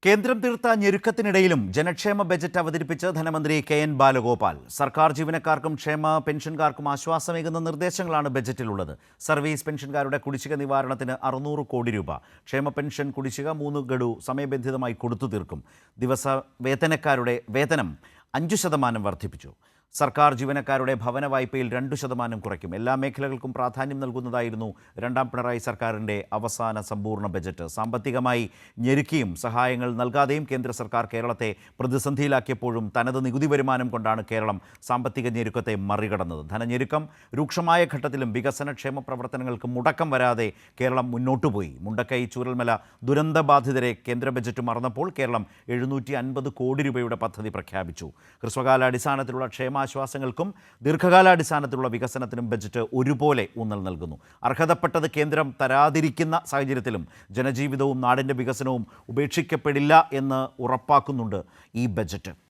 കേന്ദ്രം തീർത്ത ഞെരുക്കത്തിനിടയിലും ജനക്ഷേമ ബജറ്റ് അവതരിപ്പിച്ച് ധനമന്ത്രി കെ.എൻ. ബാലഗോപാൽ. സർക്കാർ ജീവനക്കാർക്കും ക്ഷേമ പെൻഷൻകാർക്കും ആശ്വാസമേകുന്ന നിർദ്ദേശങ്ങളാണ് ബജറ്റിലുള്ളത്. സർവീസ് പെൻഷൻകാരുടെ കുടിശ്ശിക നിവാരണത്തിന് 600 കോടി രൂപ. ക്ഷേമ പെൻഷൻ കുടിശ്ശിക 3 ഗഡു സമയബന്ധിതമായി കൊടുത്തു തീർക്കും. ദിവസ വേതനക്കാരുടെ വേതനം 5% വർദ്ധിപ്പിച്ചു. സർക്കാർ ജീവനക്കാരുടെ ഭവന വായ്പയിൽ 2% കുറയ്ക്കും. എല്ലാ മേഖലകൾക്കും പ്രാധാന്യം നൽകുന്നതായിരുന്നു രണ്ടാം പിണറായി സർക്കാരിൻ്റെ അവസാന സമ്പൂർണ്ണ ബജറ്റ്. സാമ്പത്തികമായി ഞെരുക്കിയും സഹായങ്ങൾ നൽകാതെയും കേന്ദ്ര സർക്കാർ കേരളത്തെ പ്രതിസന്ധിയിലാക്കിയപ്പോഴും തനത് നികുതി വരുമാനം കൊണ്ടാണ് കേരളം സാമ്പത്തിക ഞെരുക്കത്തെ മറികടന്നത്. ധനഞെരുക്കം രൂക്ഷമായ ഘട്ടത്തിലും വികസനക്ഷേമ പ്രവർത്തനങ്ങൾക്ക് മുടക്കം വരാതെ കേരളം മുന്നോട്ടുപോയി. മുണ്ടക്കൈ ചൂരൽമല ദുരന്തബാധിതരെ കേന്ദ്ര ബജറ്റ് മറന്നപ്പോൾ കേരളം 750 കോടി രൂപയുടെ പദ്ധതി പ്രഖ്യാപിച്ചു. ഹ്രസ്വകാലാടിസ്ഥാനത്തിലുള്ള ക്ഷേമാശ്വാസങ്ങൾക്കും ദീർഘകാലാടിസ്ഥാനത്തിലുള്ള വികസനത്തിനും ബജറ്റ് ഒരുപോലെ ഊന്നൽ നൽകുന്നു. അർഹതപ്പെട്ടത് കേന്ദ്രം തരാതിരിക്കുന്ന സാഹചര്യത്തിലും ജനജീവിതവും നാടിൻ്റെ വികസനവും ഉപേക്ഷിക്കപ്പെടില്ല എന്ന് ഉറപ്പാക്കുന്നുണ്ട് ഈ ബജറ്റ്.